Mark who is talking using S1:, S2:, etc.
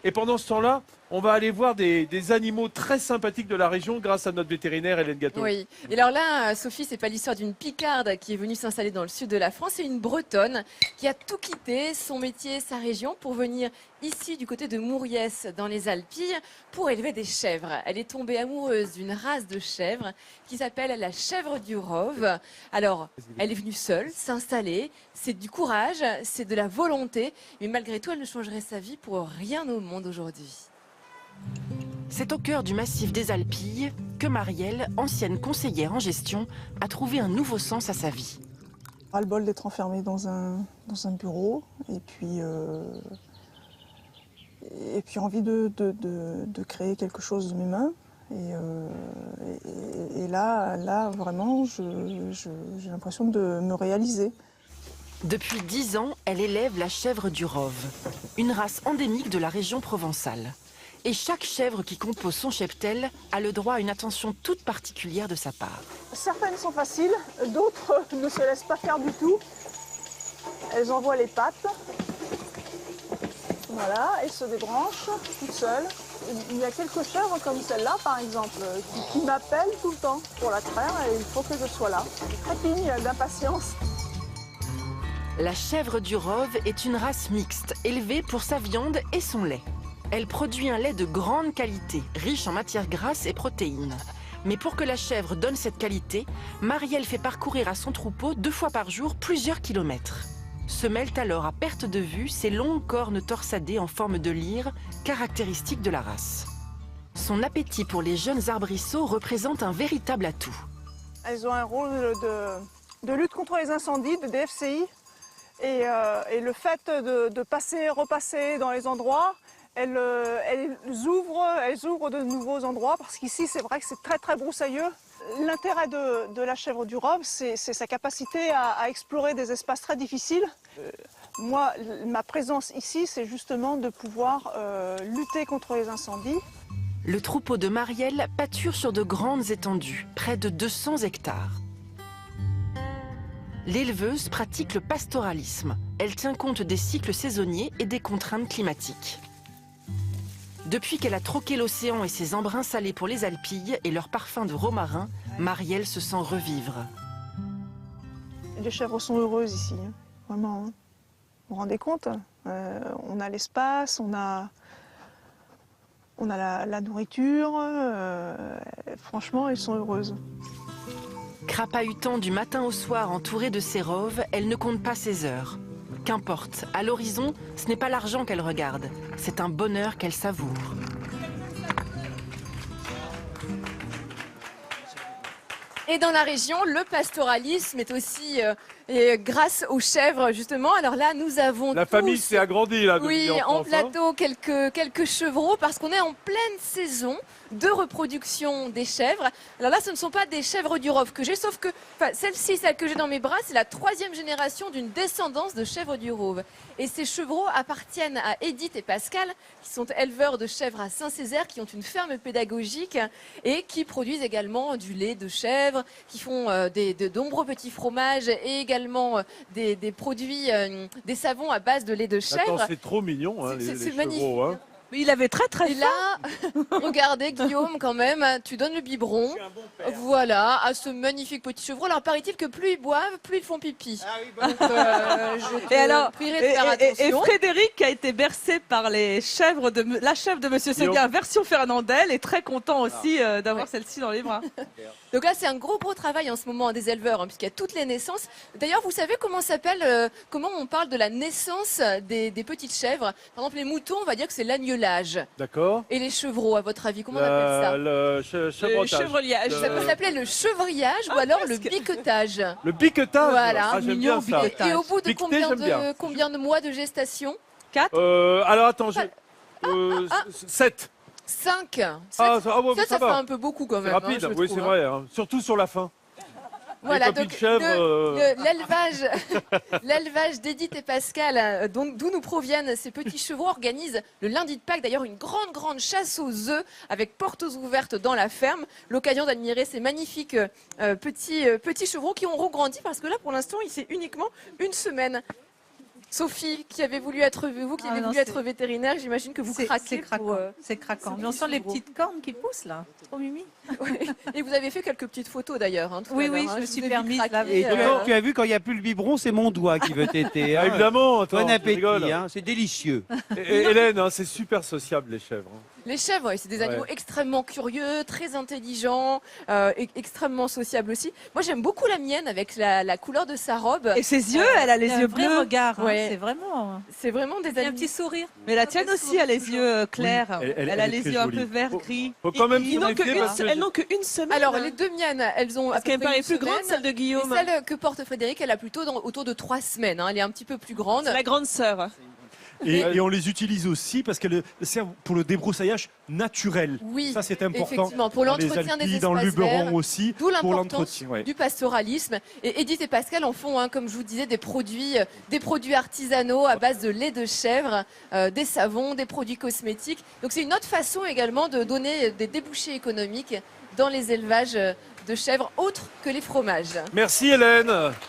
S1: Et pendant ce temps-là, on va aller voir des animaux très sympathiques de la région grâce à notre vétérinaire Hélène Gâteau.
S2: Oui. Et alors là, Sophie, c'est pas l'histoire d'une Picarde qui est venue s'installer dans le sud de la France, c'est une Bretonne qui a tout quitté, son métier, sa région, pour venir ici du côté de Mouriès, dans les Alpilles, pour élever des chèvres. Elle est tombée amoureuse d'une race de chèvres qui s'appelle la chèvre du Rove. Alors, elle est venue seule s'installer. C'est du courage, c'est de la volonté, mais malgré tout, elle ne changerait sa vie pour rien au monde aujourd'hui.
S3: C'est au cœur du massif des Alpilles que Marielle, ancienne conseillère en gestion, a trouvé un nouveau sens à sa vie.
S4: Ras-le-bol d'être enfermée dans un bureau et puis envie de créer quelque chose de mes mains. Et là, vraiment, j'ai l'impression de me réaliser.
S3: Depuis 10 ans, elle élève la chèvre du Rove, une race endémique de la région provençale. Et chaque chèvre qui compose son cheptel a le droit à une attention toute particulière de sa part.
S4: Certaines sont faciles, d'autres ne se laissent pas faire du tout. Elles envoient les pattes. Voilà, elles se débranchent toutes seules. Il y a quelques chèvres comme celle-là, par exemple, qui m'appellent tout le temps pour la traire et il faut que je sois là. Je trépigne d'impatience.
S3: La chèvre du Rove est une race mixte, élevée pour sa viande et son lait. Elle produit un lait de grande qualité, riche en matières grasses et protéines. Mais pour que la chèvre donne cette qualité, Marielle fait parcourir à son troupeau 2 fois par jour plusieurs kilomètres. Se mêlent alors à perte de vue ces longues cornes torsadées en forme de lyre, caractéristiques de la race. Son appétit pour les jeunes arbrisseaux représente un véritable atout.
S4: Elles ont un rôle de lutte contre les incendies, de DFCI. Et le fait de passer, repasser dans les endroits, elles ouvrent de nouveaux endroits parce qu'ici c'est vrai que c'est très très broussailleux. L'intérêt de la chèvre du Rove, c'est sa capacité à explorer des espaces très difficiles. Moi, ma présence ici, c'est justement de pouvoir lutter contre les incendies.
S3: Le troupeau de Marielle pâture sur de grandes étendues, près de 200 hectares. L'éleveuse pratique le pastoralisme. Elle tient compte des cycles saisonniers et des contraintes climatiques. Depuis qu'elle a troqué l'océan et ses embruns salés pour les Alpilles et leur parfum de romarin, Marielle se sent revivre.
S4: Les chèvres sont heureuses ici, hein. Vraiment. Hein. Vous vous rendez compte, on a l'espace, on a la nourriture. Franchement, elles sont heureuses.
S3: Crapahutant du matin au soir entourée de ses roves, elle ne compte pas ses heures. Qu'importe, à l'horizon, ce n'est pas l'argent qu'elle regarde, c'est un bonheur qu'elle savoure.
S2: Et dans la région, le pastoralisme est aussi grâce aux chèvres, justement. Alors là, nous avons
S1: La famille s'est agrandie, là,
S2: oui,
S1: depuis
S2: en
S1: France,
S2: plateau, quelques chevreaux, parce qu'on est en pleine saison de reproduction des chèvres. Alors là, ce ne sont pas des chèvres du Rove que j'ai, sauf que celle-ci, celle que j'ai dans mes bras, c'est la 3e génération d'une descendance de chèvres du Rove. Et ces chevreaux appartiennent à Edith et Pascal, qui sont éleveurs de chèvres à Saint-Césaire, qui ont une ferme pédagogique et qui produisent également du lait de chèvre, qui font de nombreux petits fromages et également des produits, des savons à base de lait de chèvre.
S1: Attends, c'est trop mignon, hein, les
S2: magnifique.
S1: chevreaux. Hein.
S5: Mais il avait très
S2: Et là, regardez Guillaume quand même, tu donnes le biberon, voilà, à ce magnifique petit chevreau. Alors paraît-il que plus ils boivent, plus ils font pipi.
S5: Ah oui,
S2: Donc, je te
S5: et alors,
S2: prierai de faire attention.
S5: et Frédéric a été bercé par les chèvres la chèvre de Monsieur Seguin, version Fernandel, est très content aussi d'avoir celle-ci dans les bras.
S2: Donc là, c'est un gros travail en ce moment des éleveurs, hein, puisqu'il y a toutes les naissances. D'ailleurs, vous savez comment s'appelle, comment on parle de la naissance des petites chèvres? Par exemple, les moutons, on va dire que c'est l'agnelage.
S1: D'accord.
S2: Et les chevreaux, à votre avis, comment on appelle ça?
S1: Le
S5: chevreliage.
S2: Ça peut s'appeler le chevrillage ou alors le biquetage.
S1: Le biquetage.
S2: Voilà.
S1: Ah, j'aime bien ça.
S2: Et au bout de
S1: Piqueté,
S2: combien de mois de gestation?
S5: 4.
S1: Alors attends, 7.
S2: 5.
S1: Ouais,
S2: Ça
S1: ça
S2: fait
S1: va.
S2: un peu beaucoup quand
S1: C'est
S2: même.
S1: rapide,
S2: hein, je
S1: oui,
S2: trouve,
S1: c'est vrai. Hein. Surtout sur la fin.
S2: Voilà,
S1: les copies
S2: donc
S1: de chèvres,
S2: l'élevage d'Edith et Pascal, d'où nous proviennent ces petits chevaux, organise le lundi de Pâques d'ailleurs une grande chasse aux œufs avec portes ouvertes dans la ferme. L'occasion d'admirer ces magnifiques petits chevaux qui ont regrandi parce que là pour l'instant il fait uniquement une semaine. Sophie, qui avez voulu être vétérinaire, j'imagine que vous craquez.
S5: C'est craquant.
S2: pour,
S5: C'est craquant.
S2: ce
S5: Mais on
S2: petit
S5: sent les
S2: chevreau.
S5: petites cornes qui poussent là. Trop mimi.
S2: Et vous avez fait quelques petites photos d'ailleurs. Hein, tout
S5: Oui,
S2: à l'heure,
S5: oui,
S2: hein.
S5: je me
S2: vous
S5: suis
S2: ai vu
S5: permise,
S2: craquer,
S5: là,
S6: Et
S2: euh,
S6: tu as vu, quand il n'y a plus le biberon, c'est mon doigt qui veut téter.
S1: Ah,
S6: hein.
S1: évidemment, attends,
S6: Bon
S1: tu
S6: appétit,
S1: rigoles.
S6: hein, c'est délicieux.
S1: Et Hélène, hein, c'est super sociable les chèvres. hein.
S2: Les chèvres, ouais, c'est des animaux
S1: Ouais.
S2: extrêmement curieux, très intelligents, extrêmement sociables aussi. Moi, j'aime beaucoup la mienne avec la couleur de sa robe.
S5: Et ses yeux, elle a les yeux bleus.
S7: regard.
S2: Ouais.
S7: C'est vraiment.
S2: C'est vraiment des
S7: Il y a un
S2: animaux.
S7: petit sourire.
S5: Mais la tienne aussi a les yeux clairs.
S8: Oui,
S5: Elle
S8: elle
S5: a
S8: est
S5: les
S8: très
S5: yeux un
S8: jolie.
S5: peu vert gris.
S1: Faut quand même
S9: Elles
S1: se méfier parce que
S9: n'ont qu'une semaine.
S2: Alors, les deux miennes, elles ont.
S9: Parce qu'elle me paraît plus grande, celle de
S2: Et
S9: Guillaume.
S2: celle que porte Frédéric, elle a plutôt autour de 3 semaines. hein. Elle est un petit peu plus grande.
S9: C'est la grande sœur.
S8: Et on les utilise aussi parce qu'elles servent pour le débroussaillage naturel.
S2: Oui,
S8: Ça, c'est important.
S2: effectivement, pour
S8: Dans les
S2: l'entretien des
S8: Alpilles,
S2: espaces
S8: dans le Luberon
S2: verts.
S8: aussi,
S2: D'où
S8: pour
S2: l'importance
S8: l'entretien. Ouais.
S2: du pastoralisme. Et Edith et Pascal en font, hein, comme je vous disais, des produits artisanaux à base de lait de chèvre, des savons, des produits cosmétiques. Donc c'est une autre façon également de donner des débouchés économiques dans les élevages de chèvres autres que les fromages.
S1: Merci Hélène.